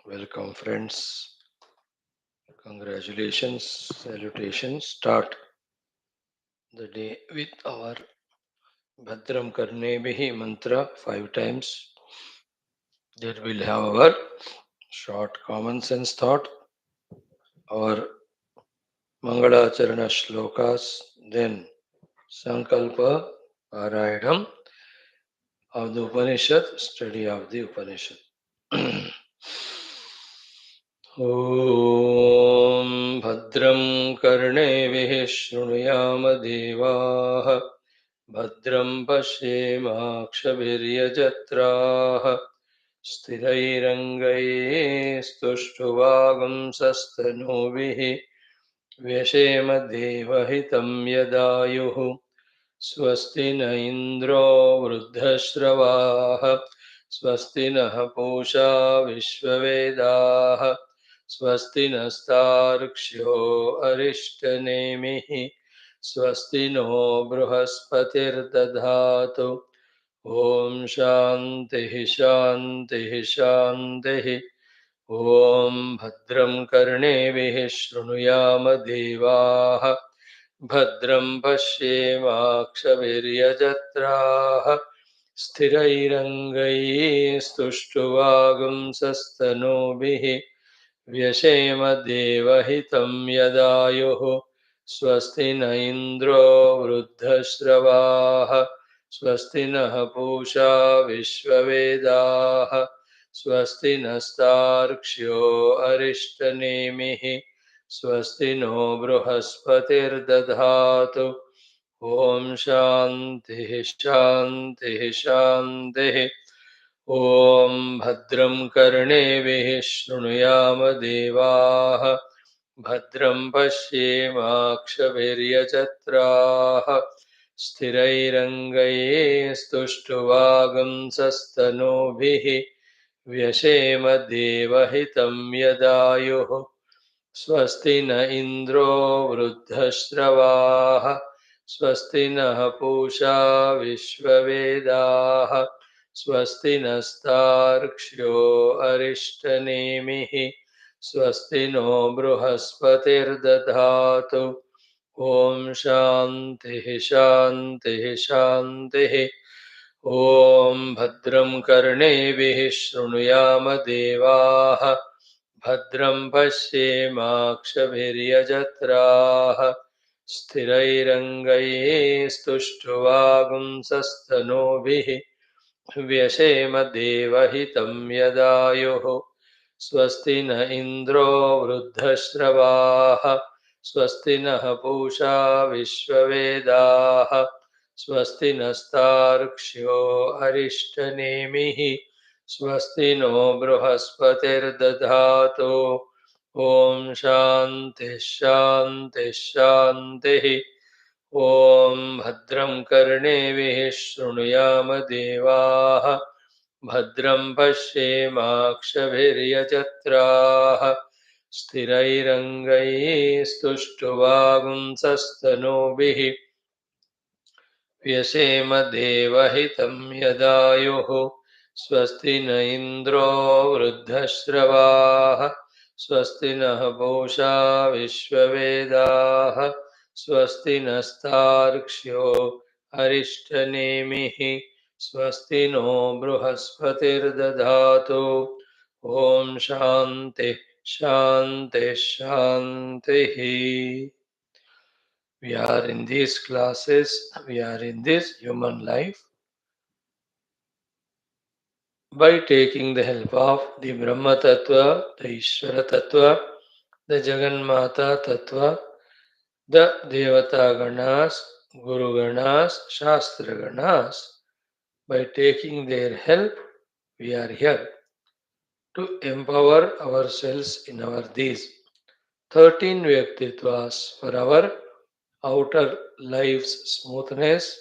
Welcome, friends. Congratulations, salutations. Start the day with our Bhadram Karnebihi mantra 5 times. Then we'll have our short common sense thought, our Mangalacharana shlokas, then Sankalpa Parayam of the Upanishad, study of the Upanishad. ॐ भद्रं कर्णेभिः शृणुयाम देवाः भद्रं पश्येमाक्षभिर्यजत्राः स्थिरैरङ्गैस्तुष्टुवागुंसस्तनूभिः व्यशेम देवहितं यदायुः स्वस्ति न इन्द्रो वृद्धश्रवाः स्वस्ति नः पूषा विश्ववेदाः स्वस्ति नस्तार्क्ष्यो अरिष्टनेमिः स्वस्ति नो बृहस्पतिर्दधातु ॐ शान्तिः शान्तिः शान्तिः ॐ भद्रं कर्णेभिः शृणुयाम देवाः भद्रं पश्येमाक्षभिर्यजत्राः स्थिरैरङ्गैस्तुष्टुवागुंसस्तनूभिः व्यशेम देवहितं यदायुः स्वस्ति न इन्द्रो वृद्धश्रवाः स्वस्ति नः पूषा विश्ववेदाः स्वस्ति नस्तार्क्ष्यो अरिष्टनेमिः स्वस्ति नो बृहस्पतिर्दधातु ॐ शान्तिः शान्तिः शान्तिः ॐ भद्रं कर्णेभिः शृणुयाम देवाः भद्रं पश्येमाक्षभिर्यजत्राः स्थिरैरङ्गैस्तुष्टुवागुंसस्तनूभिः व्यशेम देवहितं यदायुः स्वस्ति न इन्द्रो वृद्धश्रवाः स्वस्ति नः पूषा विश्ववेदाः स्वस्ति नस्तार्क्ष्यो अरिष्टनेमिः स्वस्ति नो बृहस्पतिर्दधातु ॐ शान्तिः शान्तिः शान्तिः ॐ भद्रं कर्णेभिः शृणुयाम देवाः भद्रं पश्येमाक्षभिर्यजत्राः स्थिरैरङ्गैस्तुष्टुवागुंसस्तनूभिः व्यशेम देवहितं यदायुः स्वस्ति न इन्द्रो वृद्धश्रवाः स्वस्ति नः पूषा विश्ववेदाः स्वस्ति नस्तार्क्ष्यो अरिष्टनेमिः स्वस्ति नो बृहस्पतिर्दधातु ॐ शान्तिः शान्तिः शान्तिः ॐ भद्रं कर्णेभिः शृणुयाम देवाः भद्रं पश्येमाक्षभिर्यजत्राः स्थिरैरङ्गैस्तुष्टुवागुंसस्तनूभिः व्यशेम देवहितं यदायुः स्वस्ति न इन्द्रो वृद्धश्रवाः स्वस्ति नः पूषा विश्ववेदाः स्वस्ति नस्तार्क्ष्यो अरिष्टनेमिः स्वस्ति नो बृहस्पतिर्दधातु ॐ शान्तिः शान्तिः शान्तिः. We are in these classes, we are in this human life by taking the help of the Brahma Tattva, the Ishvara Tattva, the Jagannatha Tattva, the Devata Ganas, Guru Ganas, Shastra Ganas. By taking their help, we are here to empower ourselves in our these 13 Vyaktitvas for our outer life's smoothness,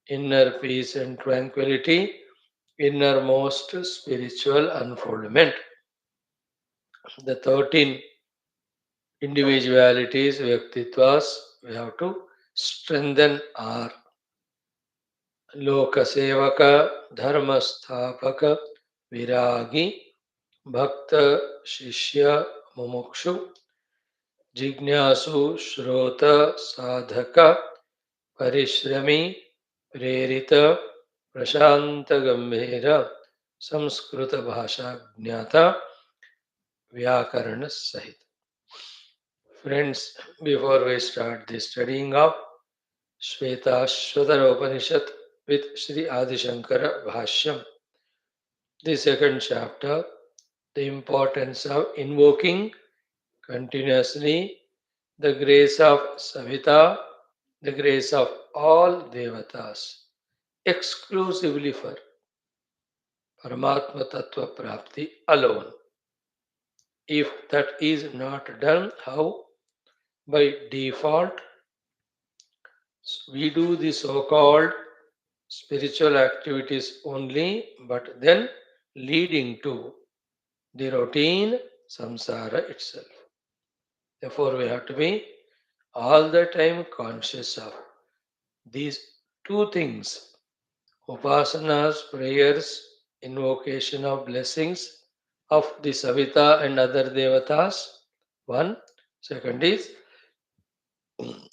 inner peace and tranquility, innermost spiritual unfoldment. The 13 individualities, Vyaktitvas, we have to strengthen our Lokasevaka, Dharmasthapaka, Viragi, Bhakta Shishya Mumukshu Jignasu Shrota Sadhaka Parishrami Prerita Prashanta Gambhira Samskrita Bhasha Jnata Vyakarana Sahit. Friends, before we start the studying of Shwethashwathara Upanishad with Sri Adi Shankara Bhashyam, the second chapter, the importance of invoking continuously the grace of SAVITHA, the grace of all DEVATHAS, exclusively for Paramatma Tattva Prapti alone. If that is not done, how? By default, we do the so called spiritual activities only, but then leading to the routine samsara itself. Therefore, we have to be all the time conscious of these two things: upasanas, prayers, invocation of blessings of the Savita and other devatas. One. Second is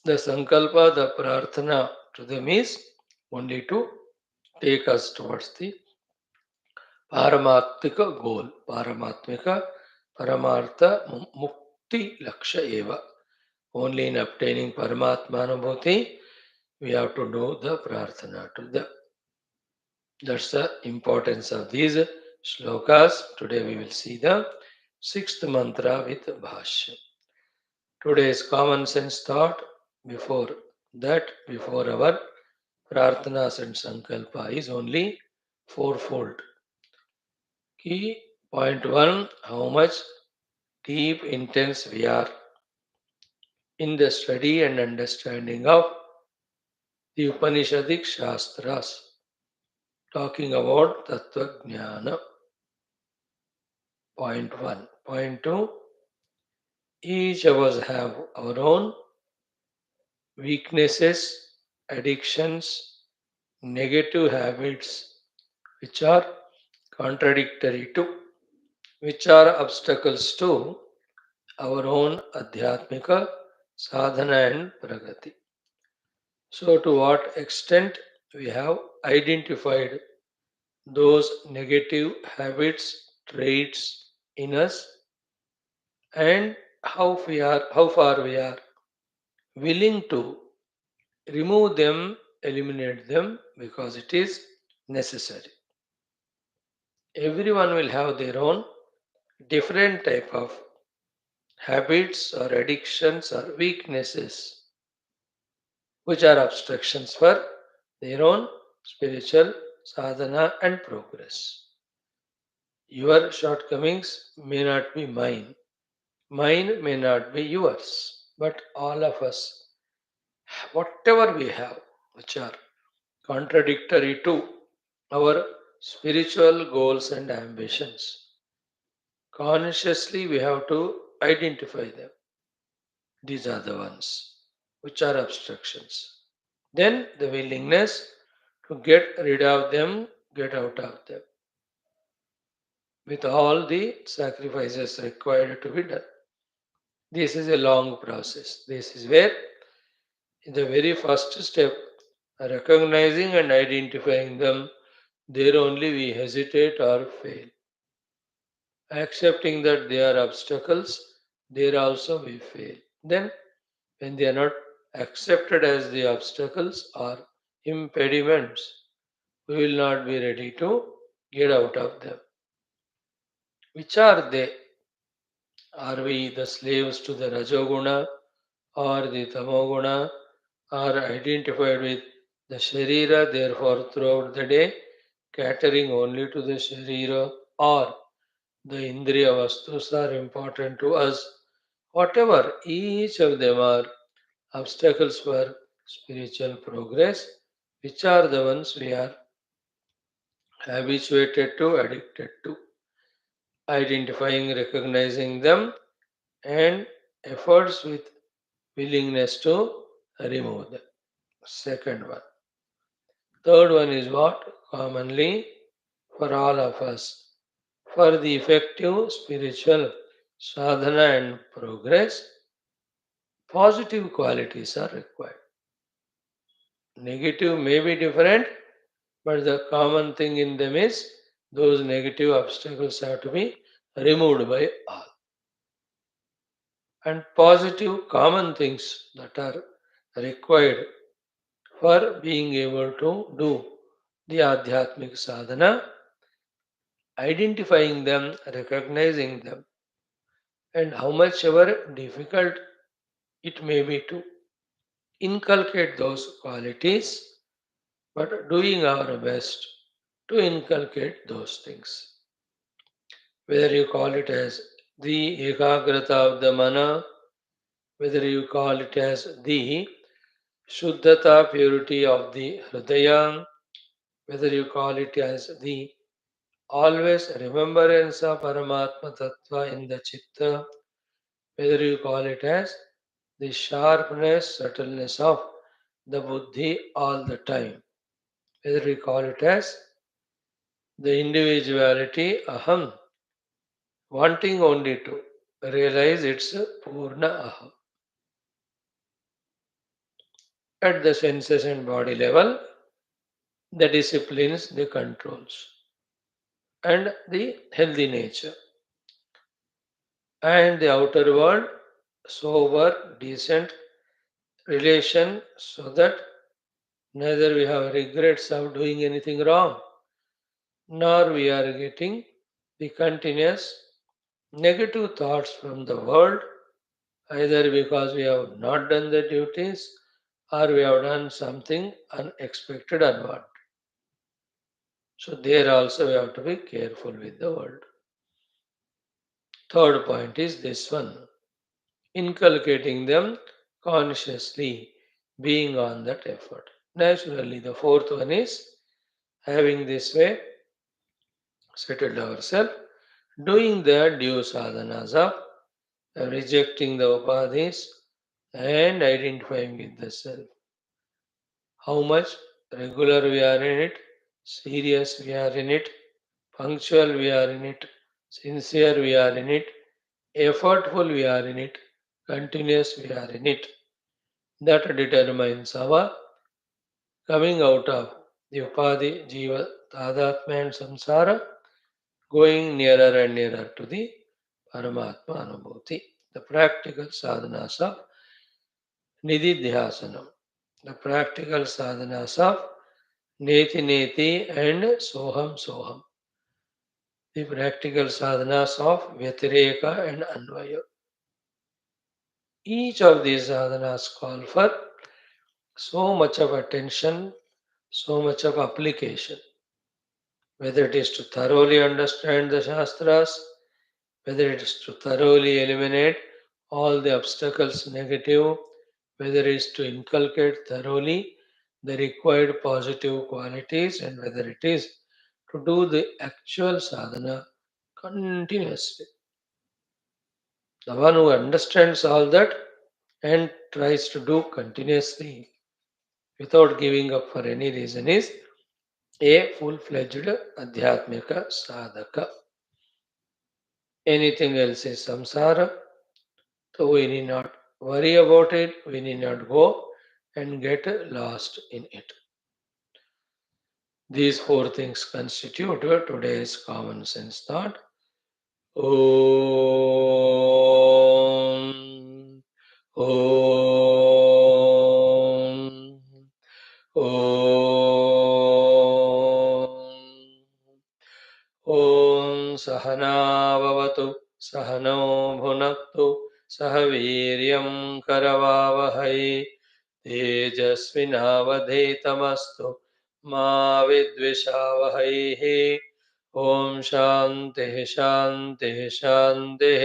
the sankalpa, the prarthana to them is only to take us towards the Paramatmika goal, Paramatmika, Paramartha, Mukti, Laksha Eva. Only in obtaining Paramatma Anubhuti, we have to do the Prarthana to the. That's the importance of these shlokas. Today we will see the sixth mantra with Bhashyam. Today's common sense thought before that, before our Prarthanas and Sankalpa is only fourfold. Key point one: how much deep, intense we are in the study and understanding of the Upanishadic Shastras, talking about Tattva Jnana. Point one. Point two: each of us have our own weaknesses, addictions, negative habits, which are contradictory to, which are obstacles to our own Adhyatmika sadhana and pragati. So, to what extent we have identified those negative habits, traits in us, and how far we are willing to remove them, eliminate them because it is necessary. Everyone will have their own different type of habits or addictions or weaknesses which are obstructions for their own spiritual sadhana and progress. Your shortcomings may not be mine, mine may not be yours, but all of us, whatever we have, which are contradictory to our spiritual goals and ambitions, consciously we have to identify them. These are the ones which are obstructions. Then the willingness to get rid of them, get out of them, with all the sacrifices required to be done. This is a long process. This is where, in the very first step, recognizing and identifying them, there only we hesitate or fail. Accepting that they are obstacles, there also we fail. Then, when they are not accepted as the obstacles or impediments, we will not be ready to get out of them. Which are they? Are we the slaves to the Rajoguna or the Tamoguna, or identified with the Sharira, therefore throughout the day catering only to the Sharira, or the Indriya Vastus are important to us? Whatever, each of them are obstacles for spiritual progress, which are the ones we are habituated to, addicted to. Identifying, recognizing them, and efforts with willingness to remove them. Second one. Third one is what? Commonly for all of us. For the effective spiritual sadhana and progress, positive qualities are required. Negative may be different, but the common thing in them is those negative obstacles have to be removed by all. And positive common things that are required for being able to do the Adhyatmic sadhana, identifying them, recognizing them, and how much ever difficult it may be to inculcate those qualities, but doing our best to inculcate those things. Whether you call it as the ekagrata of the mana, whether you call it as the shuddhata, purity of the hridaya, whether you call it as the always remembrance of Paramatma Tattva in the chitta, whether you call it as the sharpness, subtleness of the buddhi all the time, whether we call it as the individuality aham, wanting only to realize its purna aham. At the senses and body level, the disciplines, the controls, and the healthy nature. And the outer world, sober, decent relation, so that neither we have regrets of doing anything wrong, nor we are getting the continuous negative thoughts from the world, either because we have not done the duties or we have done something unexpected unwanted. So there also we have to be careful with the world. Third point is this one, inculcating them consciously, being on that effort. Naturally, the fourth one is having this way settled ourselves, doing the due sadhanas of rejecting the upadhis and identifying with the self. How much regular we are in it, serious we are in it, punctual we are in it, sincere we are in it, effortful we are in it, continuous we are in it. That determines our coming out of the upadhi, jiva, tadatma and samsara, going nearer and nearer to the Paramatma Anubhuti, the practical sadhanas of Nididhyasanam, the practical sadhanas of Neti Neti and Soham Soham, the practical sadhanas of Vyatireka and Anvaya. Each of these sadhanas call for so much of attention, so much of application, whether it is to thoroughly understand the Shastras, whether it is to thoroughly eliminate all the obstacles negative, whether it is to inculcate thoroughly the required positive qualities, and whether it is to do the actual sadhana continuously. The one who understands all that and tries to do continuously without giving up for any reason is a full-fledged adhyatmika sadhaka. Anything else is samsara, so we need not worry about it, we need not go and get lost in it. These four things constitute today's common sense thought. Om, Om, Om. ॐ सहनाववतु सहनौ भुनक्तु सह वीर्यं करवावहै तेजस्विनावधीतमस्तु मा विद्विषावहैः ॐ शान्तिः शान्तिः शान्तिः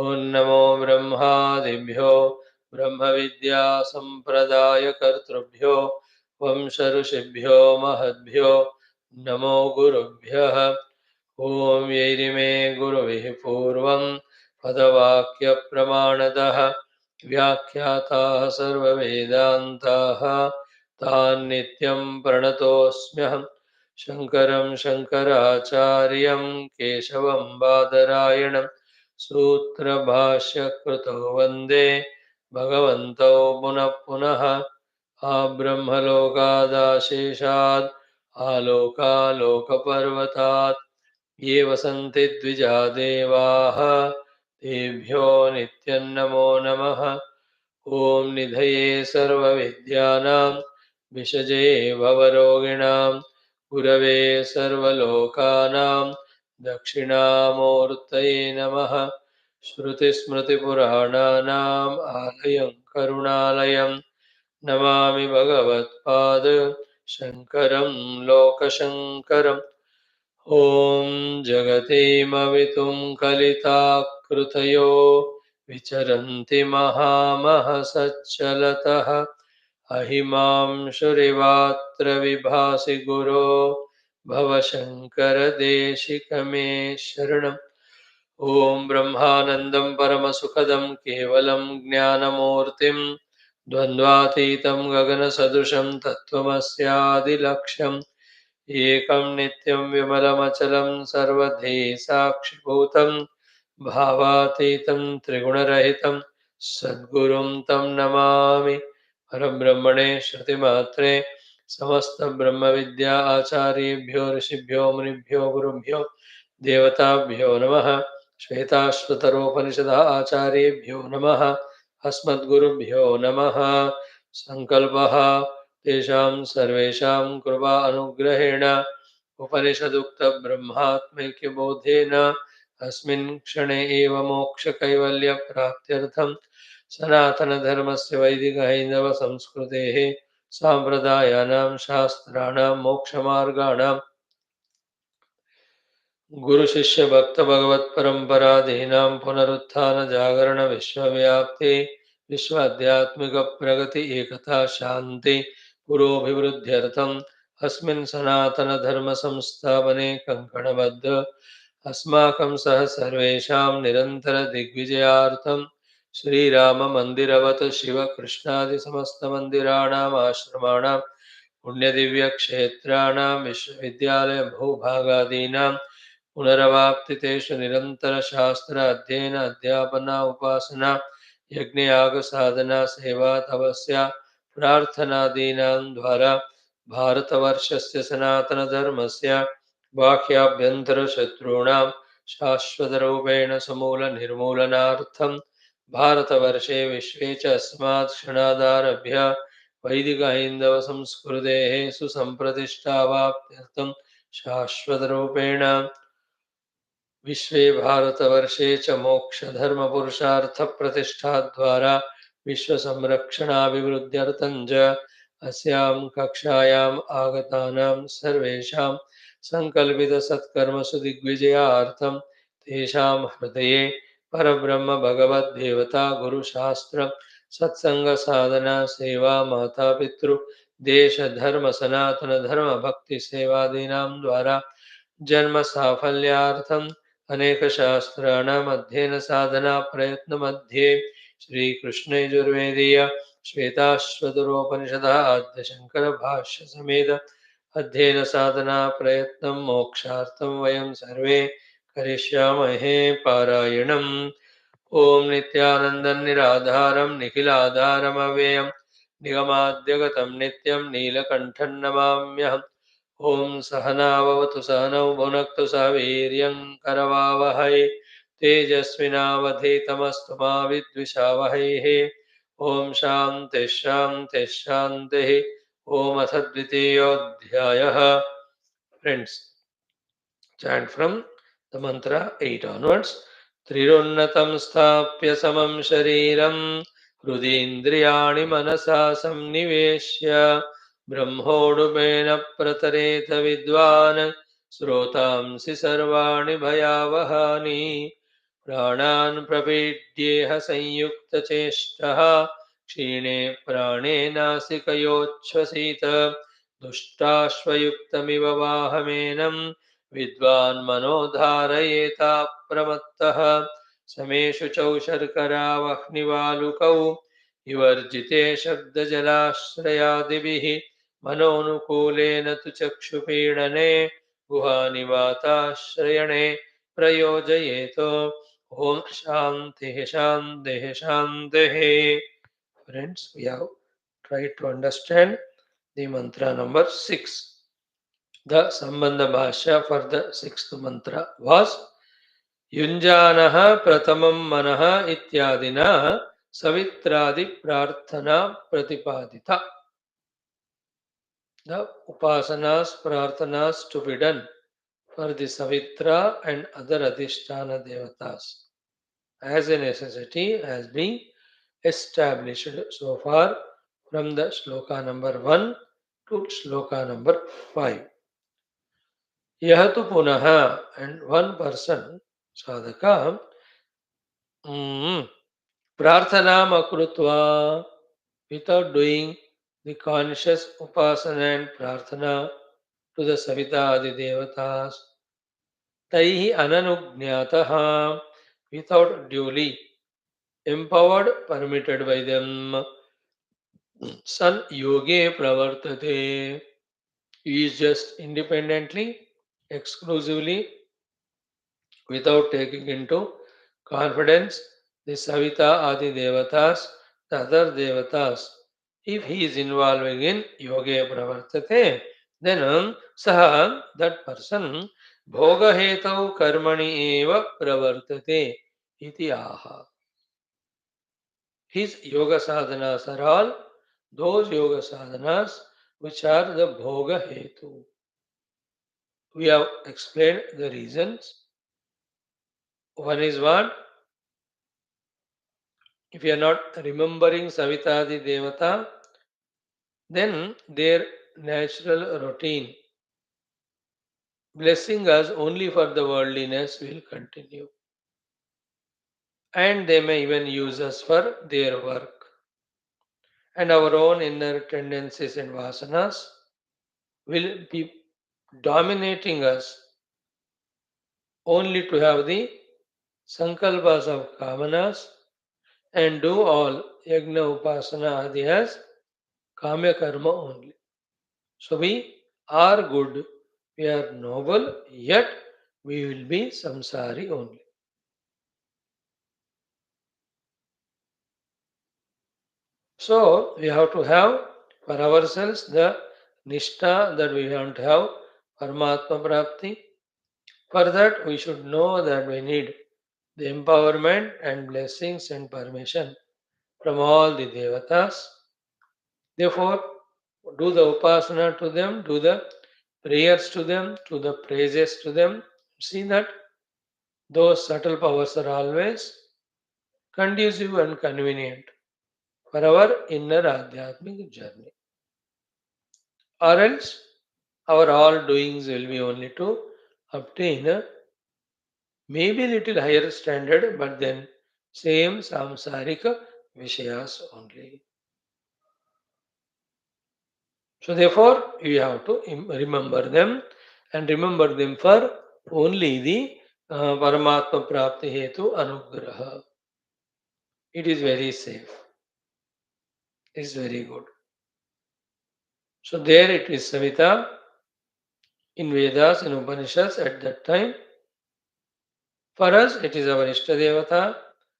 ॐ नमो ब्रह्मादिभ्यो ब्रह्मविद्यासम्प्रदायकर्तृभ्यो वंशऋषिभ्यो महद्भ्यो नमो गुरुभ्यः ॐ यैरिमे गुरुभिः पूर्वं पदवाक्यप्रमाणतः व्याख्याताः सर्ववेदान्ताः तान् नित्यं प्रणतोऽस्म्यहम् शङ्करं शङ्कराचार्यं केशवं बादरायणं सूत्रभाष्यकृतौ वन्दे भगवन्तौ पुनः पुनः। आब्रह्मलोकादाशेषाद् आलोकालोकपर्वतात् ये वसन्ति द्विजा देवाः तेभ्यो नित्यं नमो नमः। ॐ निधये सर्वविद्यानां विषजे भवरोगिणां गुरवे सर्वलोकानां दक्षिणामूर्तये नमः। श्रुतिस्मृतिपुराणानाम् आलयं करुणालयं नमामि भगवत्पाद शङ्करं लोकशङ्करम्। ॐ जगतीमवितुं कलिताकृतयो विचरन्ति महामहसच्चलतः अहिमांशुरिवात्र विभासि गुरो भवशङ्करदेशिकमे शरणम्। ॐ ब्रह्मानन्दं परमसुखदं केवलं ज्ञानमूर्तिं द्वन्द्वातीतं गगनसदृशं तत्त्वमस्यादिलक्ष्यम् एकं नित्यं विमलमचलं सर्वधी साक्षिभूतं भावातीतं त्रिगुणरहितं सद्गुरुं तं नमामि। परब्रह्मणे श्रुतिमात्रे समस्तब्रह्मविद्या आचार्येभ्यो ऋषिभ्यो मुनिभ्यो गुरुभ्यो देवताभ्यो नमः। श्वेताश्वतरोपनिषदः आचार्येभ्यो नमः। अस्मद्गुरुभ्यो नमः। सङ्कल्पः तेषां सर्वेषां कृपा अनुग्रहेण उपनिषदुक्तब्रह्मात्मैक्यबोधेन अस्मिन् क्षणे एव मोक्षकैवल्यप्राप्त्यर्थं सनातनधर्मस्य वैदिकहैन्दवसंस्कृतेः साम्प्रदायानां शास्त्राणां मोक्षमार्गाणां गुरुशिष्यभक्तभगवत्परम्परादीनां पुनरुत्थानजागरणविश्वव्याप्ति विश्वाध्यात्मिकप्रगति एकता शान्ति पुरोभिवृद्ध्यर्थम् अस्मिन् सनातनधर्मसंस्थापने कङ्कणबद्ध अस्माकं सह सर्वेषां निरन्तरदिग्विजयार्थं श्रीराममन्दिरवत् शिवकृष्णादिसमस्तमन्दिराणाम् आश्रमाणां पुण्यदिव्यक्षेत्राणां विश्वविद्यालयभूभागादीनां पुनरवाप्तितेषु निरन्तरशास्त्र अध्ययन अध्यापना उपासना यज्ञयागसाधना सेवा तपस्या प्रार्थनादीनां द्वारा भारतवर्षस्य सनातनधर्मस्य बाह्याभ्यन्तरशत्रूणां शाश्वतरूपेण समूलनिर्मूलनार्थं भारतवर्षे विश्वे च अस्मात् क्षणादारभ्य वैदिकहैन्दवसंस्कृतेः सुसम्प्रतिष्ठावाप्त्यर्थं शाश्वतरूपेण विश्वे भारतवर्षे च मोक्षधर्मपुरुषार्थप्रतिष्ठाद्वारा विश्वसंरक्षणाभिवृद्ध्यर्थं च अस्यां कक्षायाम् आगतानां सर्वेषां सङ्कल्पितसत्कर्मसु दिग्विजयार्थं तेषां हृदये परब्रह्म भगवद्देवता गुरुशास्त्र सत्सङ्गसाधना सेवा मातापितृ देशधर्म सनातनधर्मभक्तिसेवादीनां द्वारा जन्म साफल्यार्थं अनेकशास्त्राणाम् अध्ययनसाधना प्रयत्नमध्ये श्रीकृष्णयजुर्वेदीय श्वेताश्वतरोपनिषदः आद्यशङ्करभाष्यसमेत अध्ययनसाधना प्रयत्नं मोक्षार्थं वयं सर्वे करिष्यामहे पारायणम्। ॐ नित्यानन्दं निराधारं निखिलाधारमव्ययं निगमाद्यगतं नित्यं नीलकण्ठं नमाम्यहम्। ॐ सहनाववतु सहनौ भुनक्तु सह वीर्यं करवावहै तेजस्विनावधीतमस्तु मा विद्विषावहैः। ॐ शान्तिः शान्तिः शान्तिः। ॐ अथ द्वितीयोऽध्यायः। Friends, chant from the mantra 8 onwards. त्रिरुन्नतं स्थाप्य समं शरीरं हृदीन्द्रियाणि मनसा संनिवेश्य ब्रह्मोडुबेन प्रतरेत विद्वान् श्रोतांसि सर्वाणि भयावहानि प्राणान् प्रपीड्येह संयुक्तचेष्टः क्षीणे प्राणे नासिकयोच्छ्वसित दुष्टाश्वयुक्तमिव वाहमेनं विद्वान् मनो धारयेताप्रमत्तः समेषु चौ शर्करावह्निवालुकौ विवर्जिते शब्दजलाश्रयादिभिः मनोनुकूलेन तु चक्षुपीडने गुहानिवाताश्रयणे प्रयोजयेत. Om Shanti Shanti Shanti. Friends, we have tried to understand the mantra number 6. The Sambandha Bhashya for the 6th mantra was Yunjanaha Pratamam Manaha Ityadina Savitradi Prarthana Pratipadita. The Upasanas Prarthanas to be done for the Savitra and other Adhisthana Devatas as a necessity has been established so far from the shloka number 1 to shloka number 5. Yahatu punaha, and one person, sadhaka, prarthanam akrutva, without doing the conscious upasana and prarthana to the Savitha Adi Devatas, taihi ananugnyataha, without duly empowered, permitted by them, san yoge pravartate, he is just independently, exclusively, without taking into confidence the Savita Adi Devatas, the other Devatas. If he is involving in Yoga Pravartate, then Saha, that person, Bhoga Hetau Karmani Eva Pravartate iti aha. His yoga sadhanas are all those yoga sadhanas which are the Bhoga Hetu. We have explained the reasons. One is what? If you are not remembering Savitadi Devata, then their natural routine, blessing us only for the worldliness, will continue. And they may even use us for their work. And our own inner tendencies and vasanas will be dominating us only to have the sankalpas of kamanas and do all yagna upasana adi as kamya karma only. So we are good, we are noble, yet we will be samsari only. So we have to have for ourselves the nishtha that we want to have Paramatma Prapti. For that we should know that we need the empowerment and blessings and permission from all the devatas. Therefore, do the upasana to them, do the prayers to them, do the praises to them. See that those subtle powers are always conducive and convenient for our inner Adhyatmic journey. Or else, our all doings will be only to obtain a maybe little higher standard, but then same samsarika vishayas only. So therefore, you have to remember them and remember them for only the Paramatma Prapti Hetu Anugraha. It is very safe. It is very good. So there it is Savita in Vedas and Upanishads at that time. For us it is our Ishta Devata.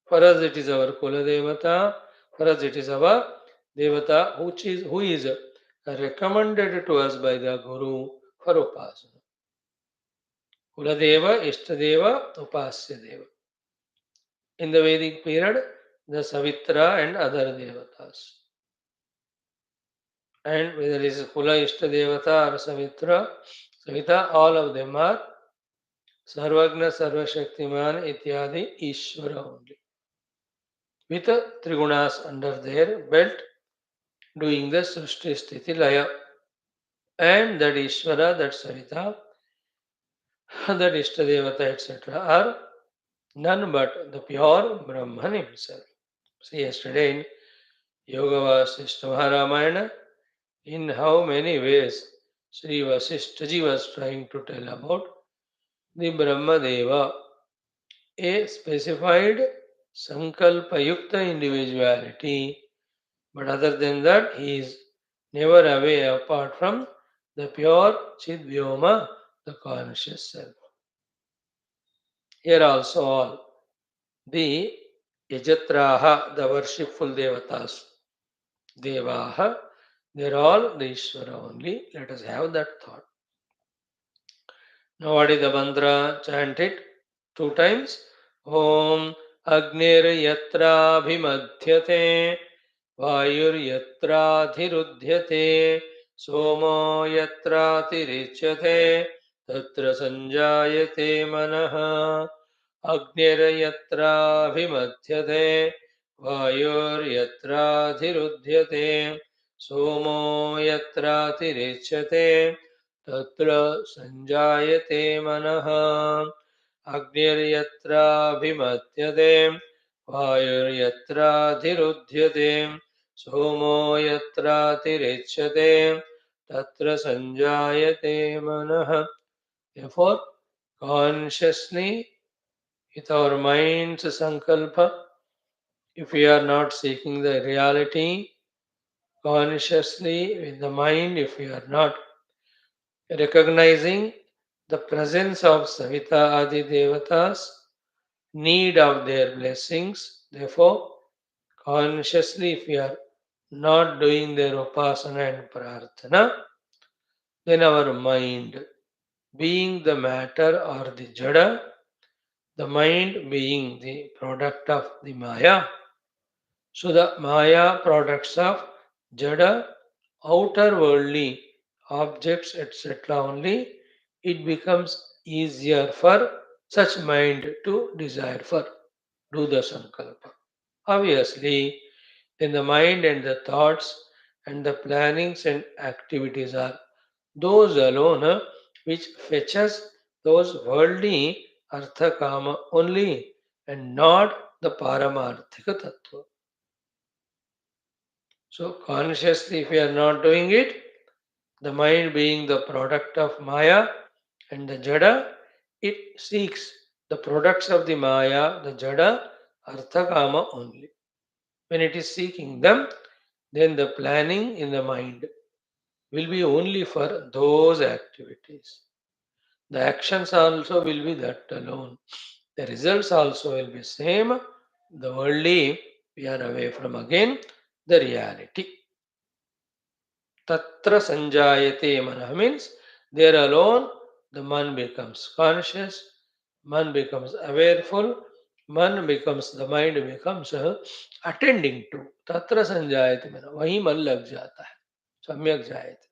For us it is our Kula Devata. For us it is our Devata who is recommended to us by the Guru for Upasana. Kuladeva, Ishtadeva, Upasya Deva. In the Vedic period, the Savitra and other Devatas. And whether it is Kula, Ishtadevata or Savita, all of them are Sarvagna, Sarvashaktiman, Ityadi, Ishvara only. With Trigunas under their belt, doing the Srishti Sthiti Laya. And that Ishvara, that Savita, that Ishtadevata, etc. are none but the pure Brahman himself. See, yesterday in Yoga Vasishta Maharamana, in how many ways Sri Vasishtaji was trying to tell about the Brahma Deva, a specified Sankalpa Yukta individuality, but other than that, he is never away apart from the pure Chidvyoma, the conscious self. Here also all the Yajatraha, the worshipful Devatas, Devaha, they're all the Ishvara only. Let us have that thought. Now, what is the mantra? Chant it 2 times. Om Agnir Yatra Bhimadhyate Vayur Yatra Dhirudhyate Somo Yatra Tirichyate Tatra Sanjayate Manaha Agnir Yatra Bhimadhyate Vayur Yatra Dhirudhyate Somo Yatra Tirichyate Tatra Sanjayate Manaha Agniryatra Vayuryatra Dhirudhyate Somo Yatra Tirichyate Tatra Sanjayate Manaha. Therefore, consciously, with our mind's sankalpa, if we are not seeking the reality, consciously with the mind, if we are not recognizing the presence of Savitha Adi Devatas, need of their blessings. Therefore, consciously, if we are not doing their upasana and prarthana, then our mind, being the matter or the jada, the mind being the product of the Maya, so the Maya products of jada, outer worldly objects, etc., only, it becomes easier for such mind to desire for do the sankalpa. Obviously, then the mind and the thoughts and the plannings and activities are those alone which fetches those worldly artha kama only and not the paramarthika tattva. So consciously if we are not doing it, the mind being the product of Maya and the Jada, it seeks the products of the Maya, the Jada, Artha Kama only. When it is seeking them, then the planning in the mind will be only for those activities. The actions also will be that alone. The results also will be same. The worldly, we are away from again the reality. Tatra sanjayate manah means there alone the man becomes conscious, man becomes awareful, man becomes the mind becomes attending to. Tatra sanjayate manah वहीं मन लग जाता है सम्यक जायते.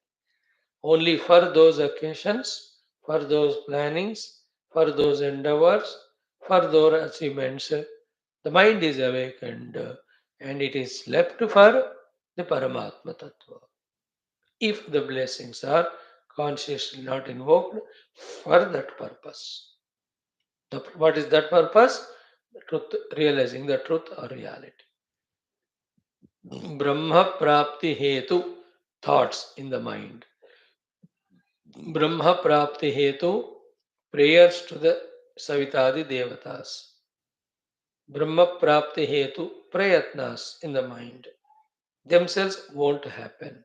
Only for those occasions, for those plannings, for those endeavors, for those achievements, the mind is awakened and it is left for the Paramatma Tattva. If the blessings are consciously not invoked for that purpose. What is that purpose? The truth, realizing the truth or reality. Brahma Prapti Hetu, thoughts in the mind. Brahma Prapti Hetu, prayers to the Savitadi Devatas. Brahma Prapti Hetu, prayatnas in the mind. Themselves won't happen.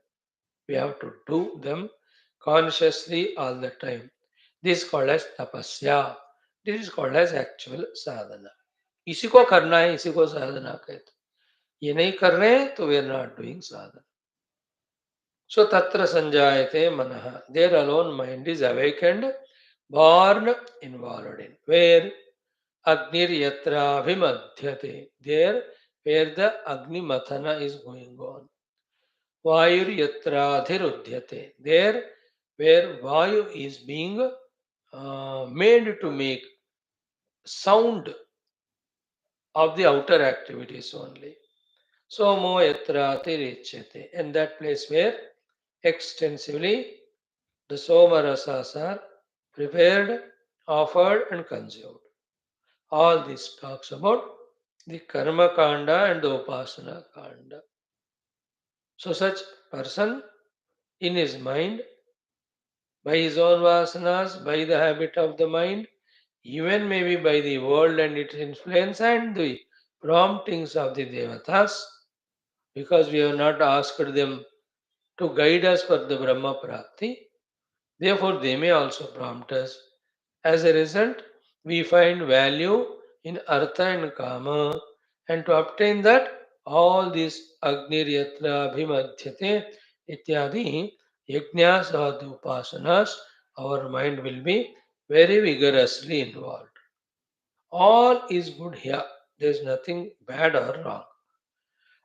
We have to do them consciously all the time. This is called as tapasya. This is called as actual sadhana. इसी को करना है, इसी को साधना कहते. ये नहीं कर रहे हैं तो we are not doing sadhana. So tatra sanjayate manaha. There alone mind is awakened, born, involved in. Where agnir yatra vimadhyate. There where the agni mathana is going on. Vayur yatra dhirudhyate. There where Vayu is being made to make sound of the outer activities only. Somo yatra tirichyate. And that place where extensively the Soma rasas are prepared, offered, and consumed. All this talks about the Karma Kanda and the Upasana Kanda. So, such person in his mind, by his own vasanas, by the habit of the mind, even maybe by the world and its influence and the promptings of the Devatas, because we have not asked them to guide us for the Brahma Prapti. Therefore, they may also prompt us. As a result, we find value in Artha and Kama, and to obtain that, all these Agniryatra Abhimadhyate ityadi yajnas or the upasanas, our mind will be very vigorously involved. All is good here. There is nothing bad or wrong.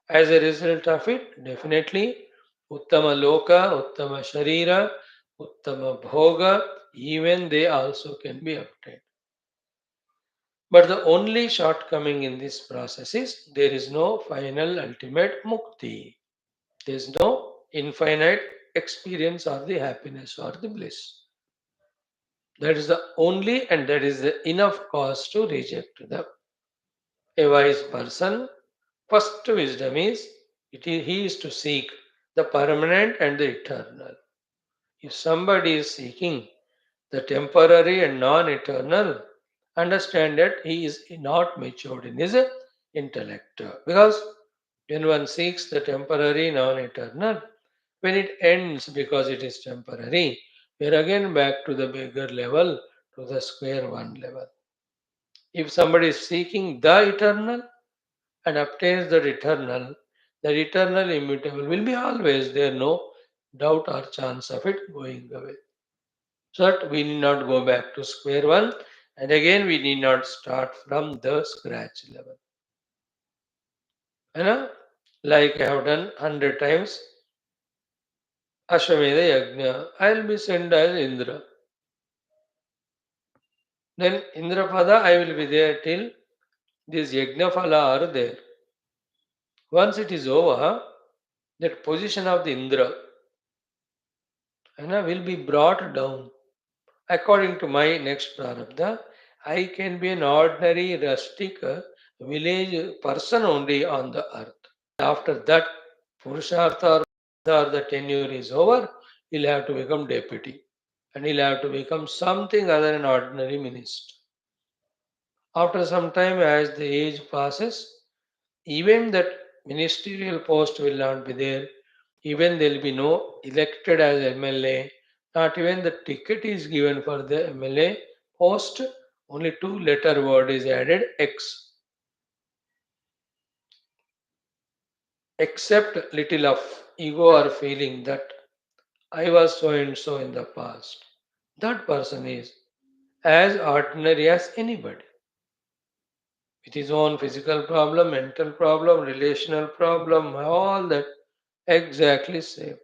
As a result of it, definitely Uttama Loka, Uttama Sharira, Uttama Bhoga, even they also can be obtained. But the only shortcoming in this process is there is no final ultimate mukti. There is no infinite experience or the happiness or the bliss. That is the only and that is the enough cause to reject them. A wise person, first wisdom is, he is to seek the permanent and the eternal. If somebody is seeking the temporary and non-eternal, understand that he is not matured in his intellect. Because when one seeks the temporary, non-eternal, when it ends because it is temporary, we are again back to the bigger level, to the square one level. If somebody is seeking the eternal and obtains the eternal immutable will be always there, no doubt or chance of it going away. So that we need not go back to square one, and again we need not start from the scratch level. You know, like I have done 100 times Ashwamedha Yajna, I'll be sent as Indra. Then Indrapada, I will be there till this Yajna Phala are there. Once it is over, that position of the Indra will be brought down. According to my next prarabdha, I can be an ordinary rustic village person only on the earth. After that, Purushartha or the tenure is over, he'll have to become deputy and he'll have to become something other than ordinary minister. After some time, as the age passes, even that ministerial post will not be there. Even there will be no elected as MLA. Not even the ticket is given for the MLA post. Only two-letter word is added X. Except little of ego or feeling that I was so and so in the past. That person is as ordinary as anybody with his own physical problem, mental problem, relational problem, all that exactly same.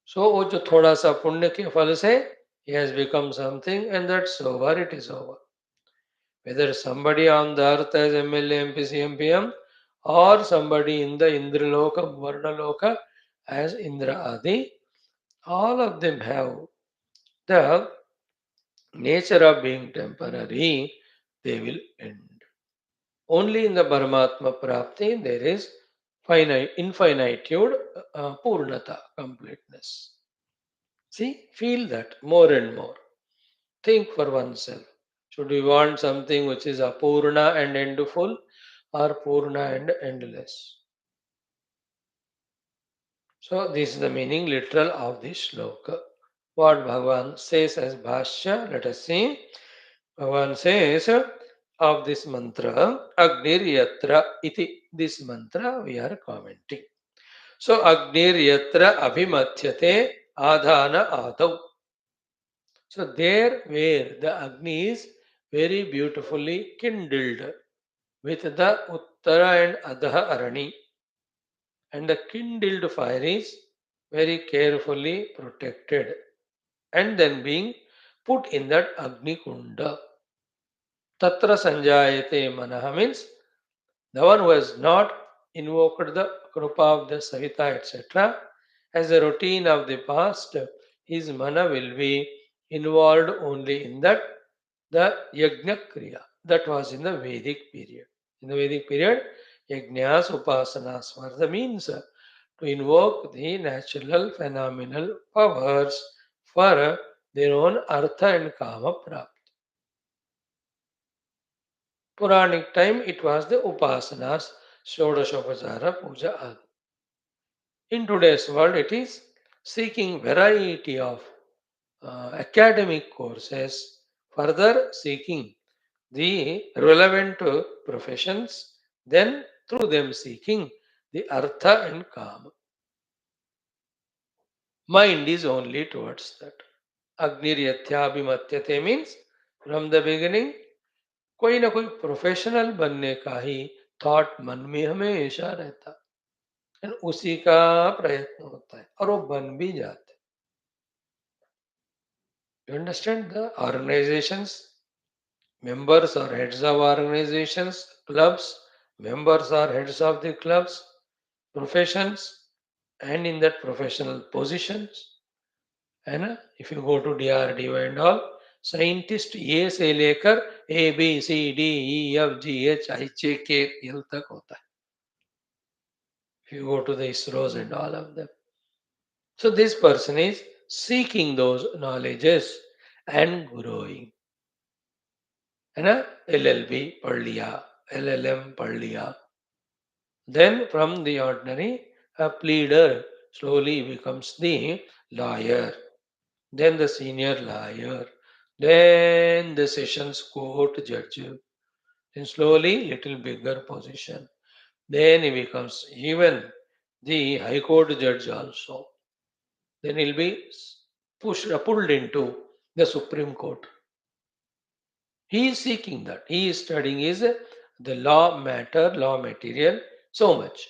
So वो जो थोड़ा सा पुण्य के फल से he has become something and that's over, it is over. Whether somebody on the earth as MLA, MP, CM, PM or somebody in the Indraloka, Varnaloka as Indra Adi, all of them have the nature of being temporary, they will end. Only in the Paramatma Prapti there is infinitude, Purnata, completeness. See, feel that more and more. Think for oneself. Should we want something which is apurna and endful or purna and endless? So this is the meaning literal of this shloka. What Bhagavan says as Bhashya, let us see. Bhagavan says of this mantra, Agnir Yatra iti. This mantra we are commenting. So Agnir Yatra Abhimathyate Adhana Adau. So there where the Agni is very beautifully kindled with the Uttara and Adha Arani, and the kindled fire is very carefully protected and then being put in that Agni Kunda. Tatra Sanjayate Manaha means the one who has not invoked the Krupa of the Savitha, etc., as a routine of the past, his mana will be involved only in that the Yajna Kriya. That was in the Vedic period. In the Vedic period, Yajnas, Upasanas were the means to invoke the natural phenomenal powers for their own Artha and Kama Prapti. Puranic time, it was the Upasanas, Shodashopachara Puja. In today's world, it is seeking variety of academic courses, further seeking the relevant professions, then through them seeking the artha and kama. Mind is only towards that. अग्निर्यथ्याभिमत्यते means from the beginning कोई ना कोई professional बनने का ही thought मन में हमेशा रहता है and उसी का प्रयत्न होता है और वो बन भी जाते हैं. You understand the organizations, members are heads of organizations, clubs, members are heads of the clubs, professions, and in that professional positions. है ना? If you go to DRDO and all, scientist A से लेकर ABCDEFGHIJKL तक होता है. If you go to the ISROs and all of them. So this person is seeking those knowledges and growing. है ना? LLB पढ़ लिया, LLM पढ़ लिया. Then from the ordinary, a pleader slowly becomes the lawyer. Then the senior lawyer, then the sessions court judge, then slowly little bigger position. Then he becomes even the high court judge also. Then he'll be pulled into the Supreme Court. He is seeking that. He is studying is the law matter, law material so much.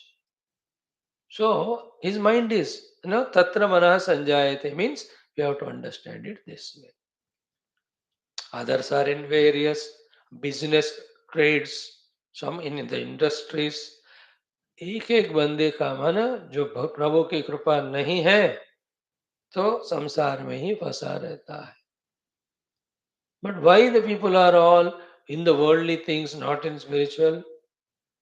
So his mind is, tatra manah sanjayate means we have to understand it this way. Others are in various business trades, some in the industries. एक एक बंदे का मन जो प्रभु की कृपा नहीं है तो संसार में ही फंसा रहता है. But why the people are all in the worldly things, not in spiritual?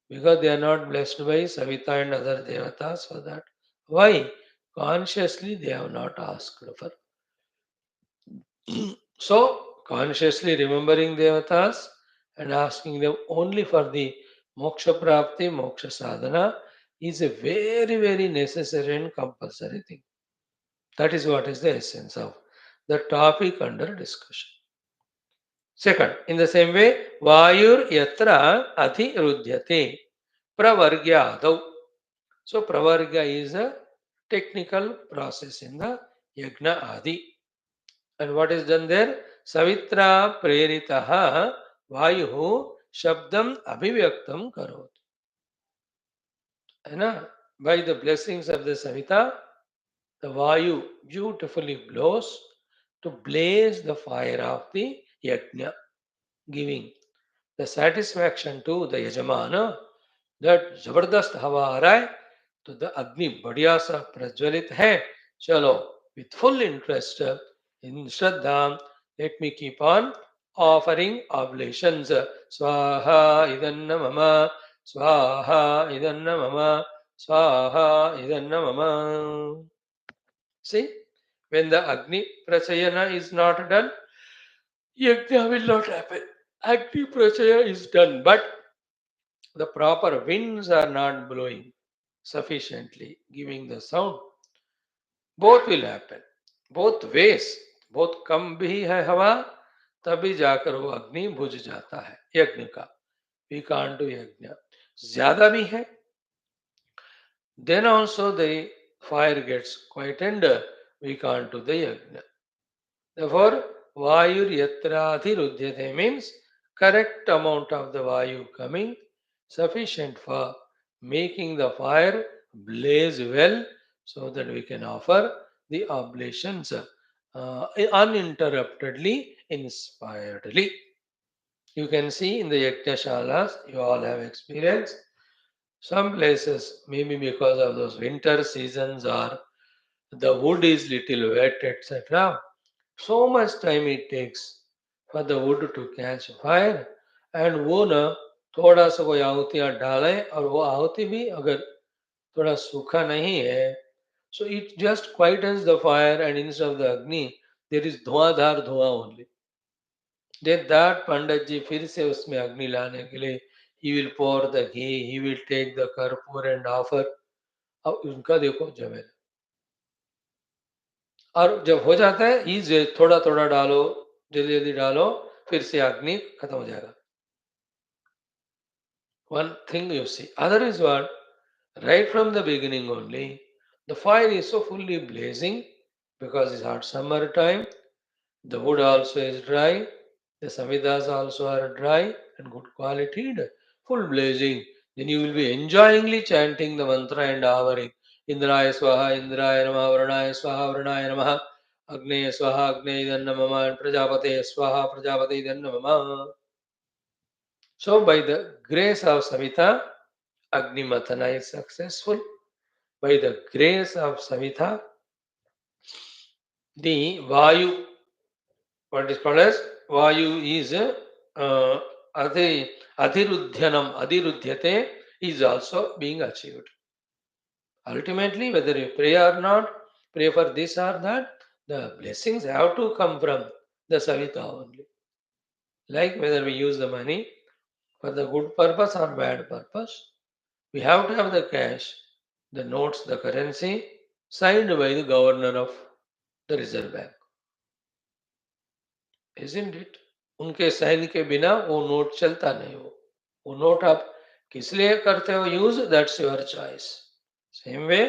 Because they are not blessed by Savitha and other devatas for that. Why? Consciously they have not asked for. So, consciously remembering devatas and asking them only for the moksha prapti, moksha sadhana is a very, very necessary and compulsory thing. That is what is the essence of the topic under discussion. Second, in the same way, Vayur yatra adhirudhyate pravargyadau. So, pravarga is a technical process in the yajna adi. And what is done there? Savitra preritaha vayu shabdam abhivyaktam karot. By the blessings of the Savita, the Vayu beautifully blows to blaze the fire of the Yajna, giving the satisfaction to the Yajamana that Zabardast हवा आ रहा है तो the अग्नि बढ़िया सा प्रज्वलित है. चलो, with full interest in Shraddha, let me keep on offering oblations. Swaha idanna mama, Swaha idanna mama, Swaha idanna mama. See, when the Agni Prachayana is not done, Yajna will not happen. Agni Prachaya is done, but the proper winds are not blowing sufficiently, giving the sound. Both will happen. Both ways. both कम भी है हवा तभी जाकर वो अग्नि बुझ जाता है यज्ञ का. वी कांट डू यज्ञ. ज्यादा भी है then also the fire gets quite tender. We can't do the yajna. Therefore, Vayur Yatrathirudhyate means correct amount of the Vayu coming, sufficient for making the fire blaze well so that we can offer the oblations uninterruptedly, inspiredly. You can see in the Yajnashalas, you all have experienced, some places, maybe because of those winter seasons or the wood is little wet, etc. So much time it takes for the wood to catch fire. And वो ना थोड़ा सा कोई आहुतियाँ डालें और वो आहुति भी अगर थोड़ा सूखा नहीं है, so it just quietens the fire and instead of the agni, there is धुआंधार धुआं only. Then that पंडित जी फिर से उसमें अग्नि लाने के लिए he will pour the ghee, he will take the कर्पूर and offer. अब उनका देखो जमेल, और जब हो जाता है इज थोड़ा थोड़ा डालो, जल्दी जल्दी डालो, फिर से अग्नि खत्म हो जाएगा. One thing you see. Other is what? Right from the beginning only, the fire is so fully blazing because it's hot summer time. The wood also is dry. The samhitas also are dry and good quality, full blazing. Then you will be enjoyingly chanting the mantra and hovering. Indraya swaha, Indraya namaha, Varunaya swaha, Varunaya namaha, Agneya swaha, Agneya namaha, and Prajapate swaha, Prajapate namaha. So by the grace of Savitha, Agni Mathana is successful. By the grace of Savitha, the Vayu, what is called as Vayu is Adhirudhyanam, Adhirudhyate is also being achieved. Ultimately, whether you pray or not, pray for this or that, the blessings have to come from the Savitha only. Like whether we use the money for the good purpose or bad purpose, we have to have the cash, the notes, the currency signed by the governor of the Reserve Bank. Isn't it? उनके sign के बिना वो note चलता नहीं. वो note आप किस लिए करते हो use, that's your choice. Same way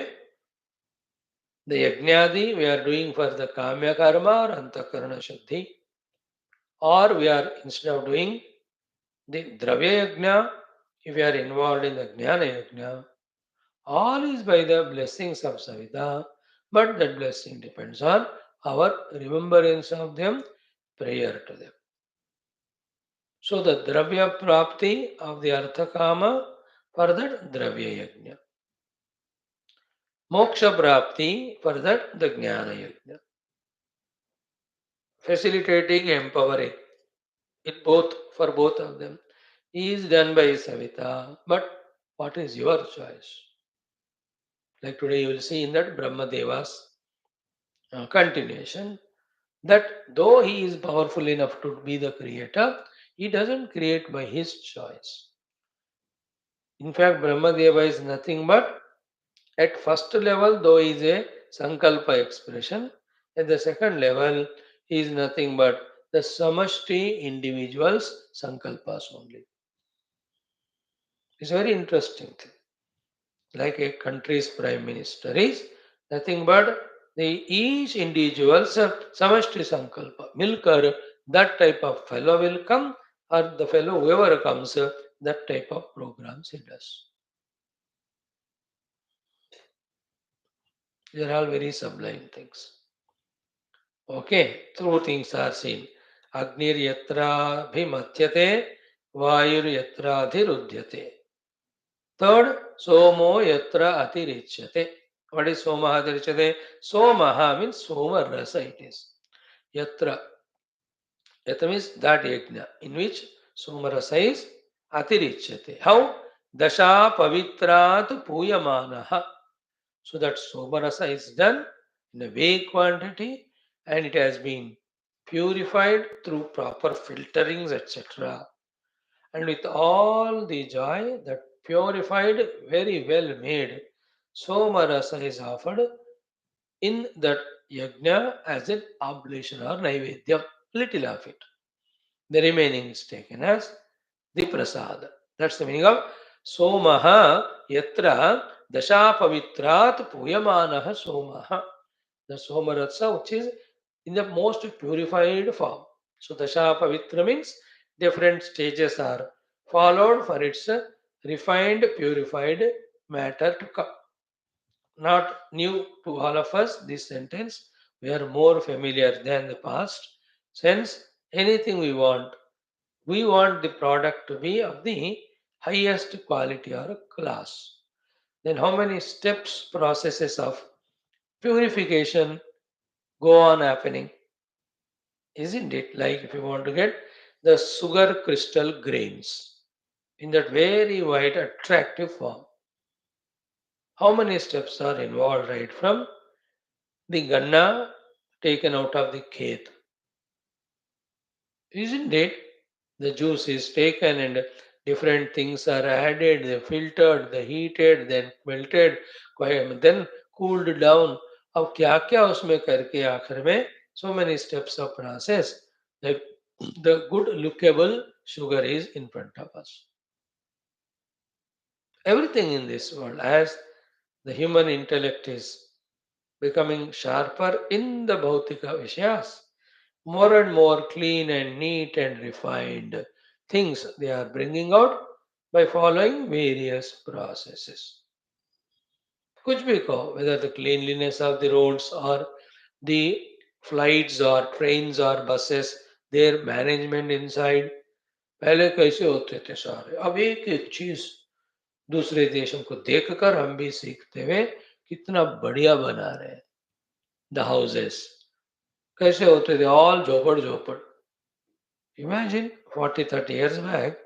the यज्ञादि we are doing for the काम्य कर्म और अंतःकरण शुद्धि, और we are instead of doing the द्रव्य यज्ञ, if we are involved in the jnana yajna, all is by the blessings of Savitha, but that blessing depends on our remembrance of them, prayer to them. So the dravya prapti of the artha kama, for that dravya yajna. Moksha prapti, for that the jnana yajna. Facilitating, empowering, in both, for both of them, is done by Savitha. But what is your choice? Like today you will see in that Brahma Devas continuation, that though he is powerful enough to be the creator, he doesn't create by his choice. In fact, Brahmadeva is nothing but, at first level, though he is a Sankalpa expression, at the second level, he is nothing but the Samashti individuals' Sankalpas only. It's a very interesting thing. Like a country's prime minister is nothing but the each individual's Samashti Sankalpa. Milkar, that type of fellow will come, or the fellow whoever comes, that type of programs he does. They are all very sublime things. Okay, two things are seen. Agnir yatra bhimatyate, vayur yatra adhirudhyate. Third, somo yatra atirichyate. What is soma atirichyate? Somaha means soma rasa it is. Yatra. Yatra means that yajna in which soma rasa is atirichyate. How? Dasha pavitrat puyamanaha. So that somarasa is done in a vague quantity and it has been purified through proper filterings, etc. And with all the joy, that purified, very well made somarasa is offered in that yajna as an oblation or naivedyam, little of it. The remaining is taken as the prasada. That's the meaning of somaha yatra dashapavitrat puyamanaha somaha. The somaratsa which is in the most purified form. So dashapavitra means different stages are followed for its refined, purified matter to come. Not new to all of us, this sentence. We are more familiar than the past. Since anything we want the product to be of the highest quality or class. Then how many steps, processes of purification go on happening? Isn't it? Like if you want to get the sugar crystal grains in that very white attractive form, how many steps are involved right from the ganna taken out of the khet? Isn't it? The juice is taken and different things are added, they filtered, they heated, then melted, then cooled down. अब क्या क्या उसमें करके आखिर में so many steps of process, the, the good lookable sugar is in front of us. Everything in this world, as the human intellect is becoming sharper in the Bhautika Vishyas, more and more clean and neat and refined things they are bringing out by following various processes. कुछ भी कहो, whether the cleanliness of the roads or the flights or trains or buses, their management inside, पहले कैसे होते थे सारे, अब एक एक चीज दूसरे देशों को देखकर हम भी सीखते हुए कितना बढ़िया बना रहे हैं. द हाउसेस कैसे होते थे, all झोपड़ झोपड़. Imagine 40-30 years back,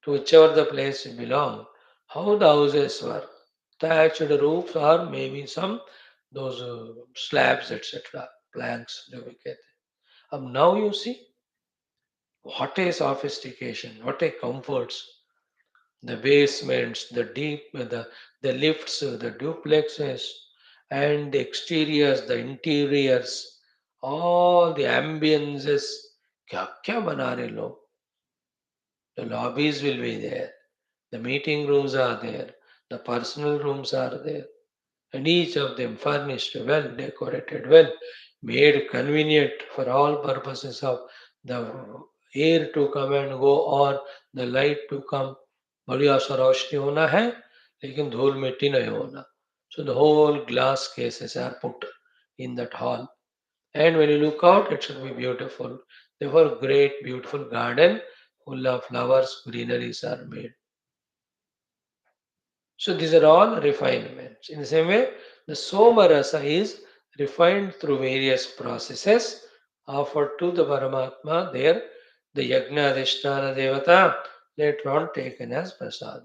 to whichever the place you belong, how the houses were. Thatched roofs or maybe some those slabs, etc., planks जो भी कहते हैं. अब now you see what a sophistication, what a comforts. The basements, the deep, the lifts, the duplexes, and the exteriors, the interiors, all the ambiences. क्या क्या बना रहे लोग. The lobbies will be there. The meeting rooms are there. The personal rooms are there. And each of them furnished, well decorated, well made convenient for all purposes of the air to come and go or the light to come. बढ़िया सा रोशनी होना है लेकिन धूल मिट्टी नहीं होना. So the whole glass cases are put in that hall. And when you look out, it should be beautiful. Therefore, great, beautiful garden full of flowers, greeneries are made. So these are all refinements. In the same way, the Soma Rasa is refined through various processes offered to the Paramatma. There, the Yajna Adhisthana Devata later on taken as Prasad.